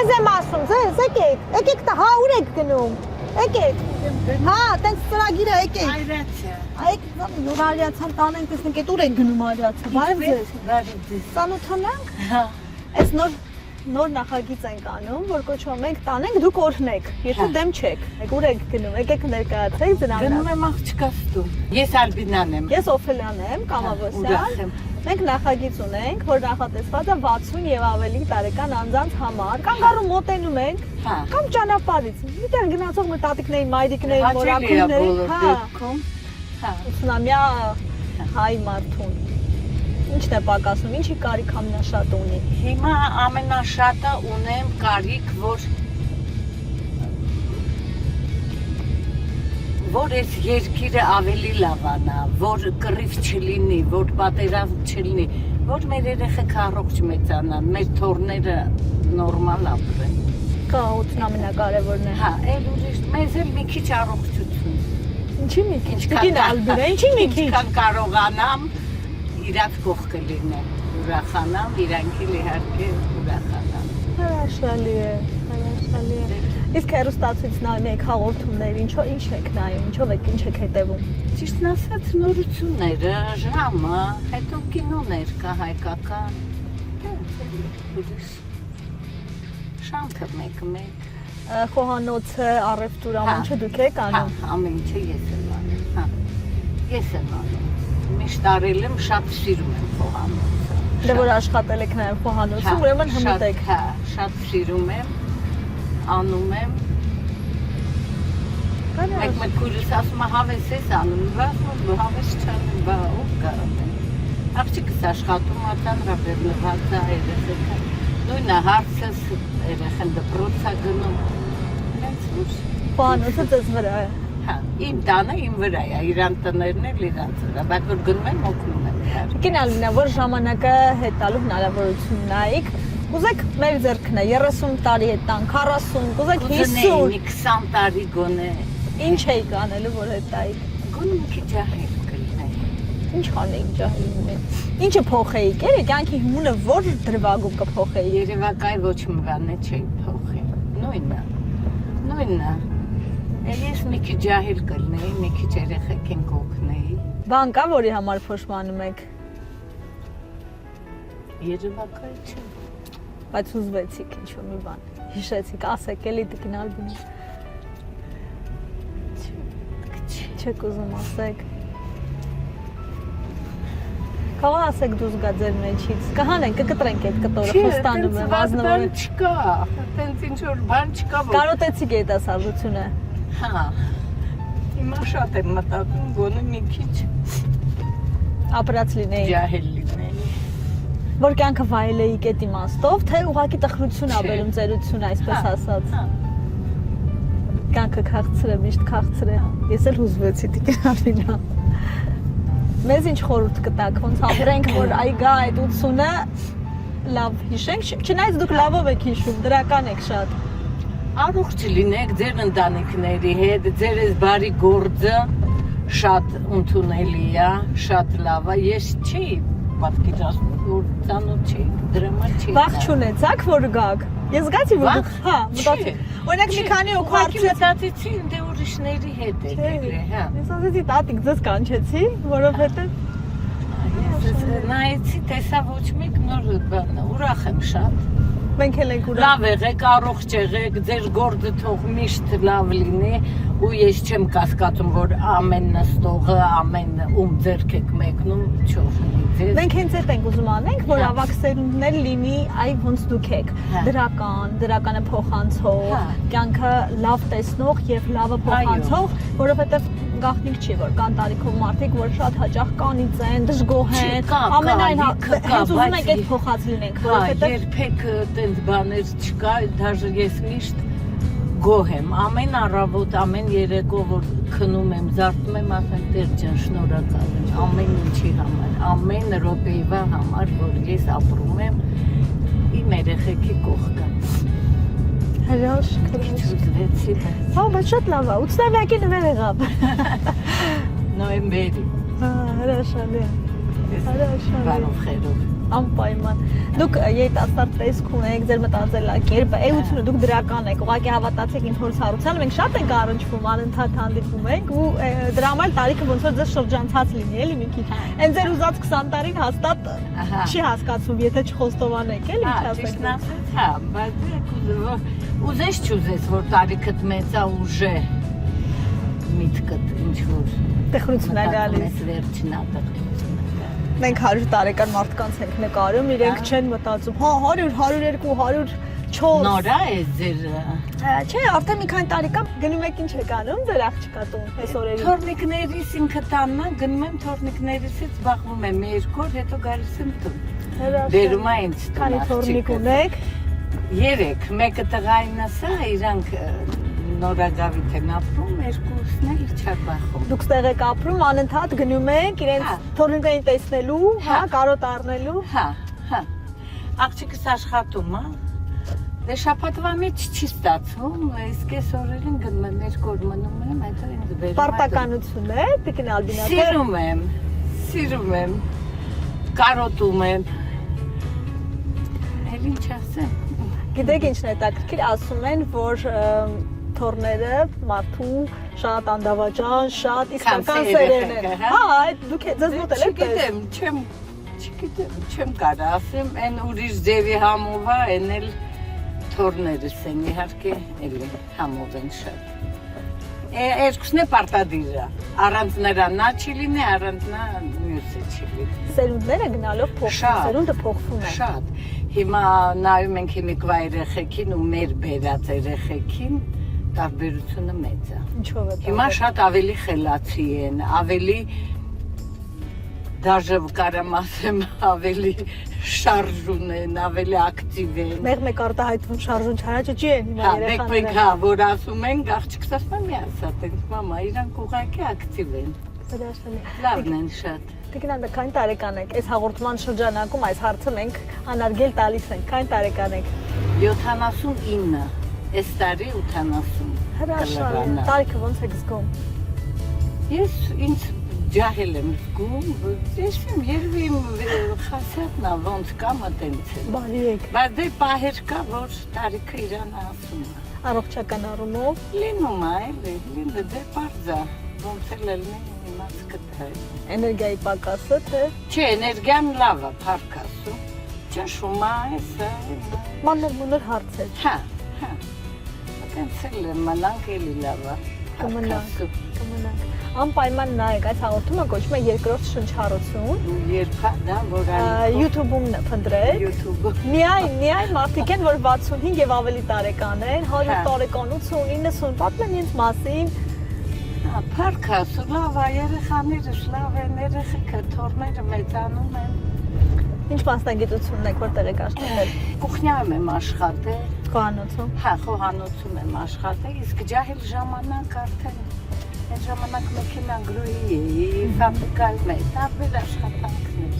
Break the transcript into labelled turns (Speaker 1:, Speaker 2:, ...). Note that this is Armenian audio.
Speaker 1: Ձեզ եմ ասում, ձեզ եկեք տա, հա ուր եք գնում, եկեք, հա տենց ծրագիրը եկեք, այք արյացան տանենք, տեսնենք էտ ուր եք գնում արյացը, բարև ձեզ, ծանոթանանք, այս նոր նախագիծ ենք անում, որ կոչվում ենք տանենք, դուք օրհնեք, եթե դեմ չեք, ուր եք գնում, եկեք ներկայացեք դրանով։
Speaker 2: Գնում եմ աղջկաս տուն, ես Ալբինան եմ։
Speaker 1: Ես Օֆելյան եմ, Կամավոսյան, մենք նախագիծ ունենք, որ նախատեսված է 60 եւ ավելի տարեկան անձանց համար, կամ գարու մոտենում ենք, կամ ճանապարհից, միտեղ գնացող մեր տատիկներին, մայրիկներին, մորակույրներին, 80-ամյա հայ մարդուն։ Ինչն է պակասում, ինչի կարիք ամենաշատը ունի։
Speaker 2: Հիմա ամենաշատը ունեմ կարիք, որ այս երկիրը ավելի լավանա, որ կռիվ չլինի, որ պատերազմ չլինի, որ մեր երեխեք առողջ մեծանան, մեր թոռները նորմալ ապրեն։
Speaker 1: Կահույքն ամենակարևորն է։
Speaker 2: Հա, էլ ուրիշ, մեզ էլ մի քիչ առողջություն։
Speaker 1: Ինչի մի քիչ, տիկին Ալբինա, ինչի մի քիչ։
Speaker 2: Ինչքան կարողանամ իրաց կողքը լինեմ, ուրախանամ, իրանք էլ իհարկե ուրախանամ։
Speaker 1: Հրաշալի է, հրաշալի է։ Իսկ հեռուստացույց նայում եք հաղորդումներ, ինչ եք նայում, ինչով եք, ինչ եք հետևում։
Speaker 2: Ճիշտն ասած նորությունները, ժամը, հետո կինոներ կա հայկական։ Շանթը մեկ։
Speaker 1: Խոհանոցը, առևտուր, ամեն ինչ դուք եք անում։
Speaker 2: Հա, ամեն ինչը ես եմ անում, հա։ Ես եմ անում։ Միշտ արել եմ, շատ սիրում եմ խոհանոցը։
Speaker 1: Դե որ աշխատել եք նաև խոհանոցում, ուրեմն հմուտ եք։
Speaker 2: Հա, շատ սիրում եմ, անում եմ։ Մեկ քույրս ասում է հավես ես անում, ասում հավես չանեմ, բա ով կարող է։ Աղջիկս աշխատում է, ծանրաբեռնված է, երեխեքը։ Նույնը հարցս երեխեն դպրոց է գնում։
Speaker 1: Խոհանոցը ձեզ վրա է։
Speaker 2: Հա, իմ տանը իմ վրա է, իրան տներն էլ իրանց վրա, բայց որ գնում եմ, օգնում եմ։
Speaker 1: Տիկին Ալբինա, որ ժամանակը հետ տալու հնարավորություն ունայիք, կուզեք մեր ձեռքն է 30 տարի հետ տան, 40, կուզեք 50,
Speaker 2: 20 տարի գոնե։
Speaker 1: Ինչ էիք անելու, որ հետ տայիք։
Speaker 2: Գոնե մի քիչ ահել կլինեի։
Speaker 1: Ինչ անեիք ջահելին։ Ինչը փոխեիք, կյանքի հունը որ դրվագում կփոխեի։
Speaker 2: Երևակայ ոչ մի բան չէի փոխի։ Նույնը։ Ես մի քիչ ջահել կլինեի, մի քիչ երեխեքին կօգնեի։
Speaker 1: Բան կա, որի համար փոշմանում եք։
Speaker 2: Երևակայ չէ։
Speaker 1: Բայց ուզվեցիք ինչ-որ մի բան։ Հիշեցիք, ասեք էլի Տիկին Ալբինա։ Չեք ուզում ասեք։ Կարող ասեք դուրս գա ձեր մեջից։ Կհանենք, կկտրենք այդ կտորը, խոստանում եմ, ազնվորը։
Speaker 2: Չկա, տենց ինչ-որ բան չկա, որ
Speaker 1: Կարոտեցիք երիտասարդությունը։
Speaker 2: Հա, հիմա շատ եմ մտածում, գոնե մի քիչ
Speaker 1: ապրած լինեի։
Speaker 2: ջահել լինեի։
Speaker 1: Որ կյանքը վայելեիք այդ իմաստով, թե ուղղակի տխրություն աբերում ծերություն, այսպես ասած։ Կյանքը քաղցր է, միշտ քաղցր է։ Ես էլ հուզվեցի Տիկին Ալբինա։ Մեզ ինչ խորհուրդ կտաք, ոնց ապրենք, որ այգա այդ 80-ը լավ հիշենք, չնայած դուք լավով եք հիշում, դրական եք շատ։
Speaker 2: Առողջ լինեք ձեր ընտանիքների հետ, ձեր այս բարի գործը շատ ընդունելի է, շատ լավ է։ Ես չի պատկերացնում, որ ծանոթ չի, դրամա չի։
Speaker 1: Վախ չունեցաք, որ գաք։ Ես զգացի, որ դուք, հա, մտածեցի։ Օրինակ մի քանի օր
Speaker 2: մտածեցի, դե ուրիշների հետ եք եկել, հա։
Speaker 1: Ես ասեցի, տատիկ ձեզ կանչեցի, որովհետև
Speaker 2: նայեցի, տեսա ոչ մեկ նոր բան, ուրախ եմ շատ։
Speaker 1: Մենք էլ ենք ուրախ։
Speaker 2: Լավ եղեք, առողջ եղեք, ձեր գործը թող միշտ լավ լինի ու ես չեմ կասկածում, որ ամեն նստողը, ամեն ում ձեռք եք մեկնում, չօգնի ձեզ։
Speaker 1: Մենք հենց այդ ենք ուզում անենք, որ ավագ սերունդներ լինի այ ոնց դուք եք, դրականը փոխանցող, կյանքը լավ տեսնող եւ լավը փոխանցող, որովհետեւ գաղտնիք չի, որ կան տարիքով մարդիկ, որ շատ հաճախ կանից են, դժգոհ են, ամենայն հենց ուզում ենք այդ փոխած լինենք, որովհետեւ
Speaker 2: երբեք տենց բաներ չկա, դաժե ես միշտ գոհ եմ, ամեն առավոտ, ամեն երեկո, որ քնում եմ, զարթնում եմ, ասեմ, Տեր ջան, շնորհակալ եմ, ամեն ինչի համար, ամեն րոպեվա համար, որ ես ապրում եմ, իմ երեխեքի կողքը։
Speaker 1: Հրաշք,
Speaker 2: Չուզվեցի,
Speaker 1: հա, բայց շատ լավ է, 80-ամյակի նվեր եղավ։
Speaker 2: նոյեմբերի։
Speaker 1: Հրաշալի է,
Speaker 2: բարով խերով։
Speaker 1: Անպայման։ Դուք երիտասարդ տեսք ունեք, ձեր մտածելակերպը, էությունը դուք դրական եք, ուղղակի հավատացեք իմ փորձառությանը, մենք շատ ենք առնչվում, անընդհատ հանդիպում ենք ու դրա համար տարիքը ոնց որ ձեզ շրջանցած լինի, էլի մի քիչ։ Այն ձեր ուզած 20 տարին հաստատ չի հասկացում, եթե չխոստովանեք, էլի ինչ ասեք։
Speaker 2: Ճիշտն ասած, հա, բայց ուզես չուզես, որ տարիքդ մեծ է ուժը միտքդ ինչ որ
Speaker 1: Տեխնություն է գալիս։
Speaker 2: Վերջնա տեխնություն է գալիս։
Speaker 1: Մենք 100 տարեկան մարդկանց ենք նկարում, իրենք չեն մտածում, հա 100, 102, 104։
Speaker 2: Նորա է ձեր։
Speaker 1: Չէ, արդեն մի քանի տարի կա գնում եք ինչ եք անում, ձեր աղջկա տուն այս օրերին։
Speaker 2: Թորնիկներիս ինքը տաննա, գնում եմ թորնիկներիսից զբաղվում եմ 2 օր, հետո գալիս եմ տուն։ Բերում է ինձ տուն։
Speaker 1: Քանի թորնիկ ունեք։
Speaker 2: 3, մեկը տղային ասա, իրանք նորագավիթ են ապրում, 2-ն էլ Չարբախում։
Speaker 1: Դուք ստեղ եք ապրում, անընդհատ գնում եք իրենց թորնիկային տեսնելու, հա, կարոտ առնելու։
Speaker 2: Հա։ Աղջիկս աշխատում է։ Դե շաբաթվա մեջ չի ստացվում, իսկ այս օրերին գնում եմ 2 օր մնում եմ, հետո ինձ բերում։
Speaker 1: Պարտականություն է, Տիկին Ալբինա։
Speaker 2: Սիրում եմ։ Կարոտում եմ։ Էլ ինչ ասեմ։
Speaker 1: Գիտեք ինչն է հետաքրքիր, ասում են, որ թորները մարդու շատ անդավաճան, շատ իսկական սերեն են։ Հա, այդ դուք ձեզ մոտ եք։
Speaker 2: Չգիտեմ, չեմ կարա ասեմ, այն ուրիշ ձևի համով է, այն էլ թորներս են, իհարկե, էլի համով են շատ։ Երկուսն է պարտադիր է, առանց նրա նա չի լինի, առանց նա մյուսը չի լինի։
Speaker 1: Սերունդները գնալով փոխվում, սերունդը փոխվում է։
Speaker 2: Շատ, հիմա նայում ենք հիմիկվա երեխեքին ու մեր բերած երեխեքին, տարբերությունը մեծ է։
Speaker 1: Ինչով է։
Speaker 2: Հիմա շատ ավելի խելացի են, ավելի դաժե կարամ ասեմ, ավելի շարժուն են, ավելի ակտիվ են։
Speaker 1: Մեկ արտահայտվում շարժուն չարաճճի են հիմա երեխաները։
Speaker 2: Մեկ հա, որ ասում են, աղջիկս ասում եմ, մի ասա, տենց մամա, իրանք ուղղակի ակտիվ են։ Լավն են շատ։
Speaker 1: Տիկին Ալբինա, քանի տարեկան եք։ Այս հաղորդման շրջանակում այս հարցը մենք անարգել տալիս ենք։ Քանի տարեկան եք։
Speaker 2: 79, այս տարի 80։
Speaker 1: Հրաշալի։ Տարիքը ոնց եք զգում։
Speaker 2: Ես ինձ ջահել եմ զգում, ես եմ երևի իմ խասյատն է, ոնց կամ տենց է։
Speaker 1: Բարի եք։
Speaker 2: Բայց դե պահեր կա, որ տարիքը իրան ասում է։
Speaker 1: Առողջական առումով։
Speaker 2: Լինում է, էլի, դե պարզ է, ոնց էլ լինի իմաց կտա։
Speaker 1: Էներգիայի պակասը, թե։
Speaker 2: Չէ, էներգիան լավ է, փառք ասում։ Ճնշում է, էսա։
Speaker 1: Մանր հարցեր։
Speaker 2: Հա։ Տենց էլ մնանք էլի լավ է։
Speaker 1: Կմնանք։ Անպայման նայեք, այս հաղորդումը կոչվում է երկրորդ շնչառություն։
Speaker 2: Երբ դա որ
Speaker 1: YouTube-ում փնտրեք։
Speaker 2: YouTube-ը։
Speaker 1: Միայն մարդիկ են, որ 65 եւ ավելի տարեկան են, 100 տարեկանություն, 90, պատմեն ինձ մասին։
Speaker 2: Փառք ասու, լավ է, երեխաները լավ են, երեխեքը թորները մեծանում են։
Speaker 1: Ինչ մասնագիտություն եք, որտեղ եք աշխատել։
Speaker 2: Կուխնյայում եմ աշխատել։
Speaker 1: Խոհանոցում։
Speaker 2: Հա, խոհանոցում եմ աշխատել, իսկ ջահել ժամանակ արդեն այն ժամանակ մեքենա գրոհի էի, ֆաբրիկայում էի, տարբեր աշխատանքներ։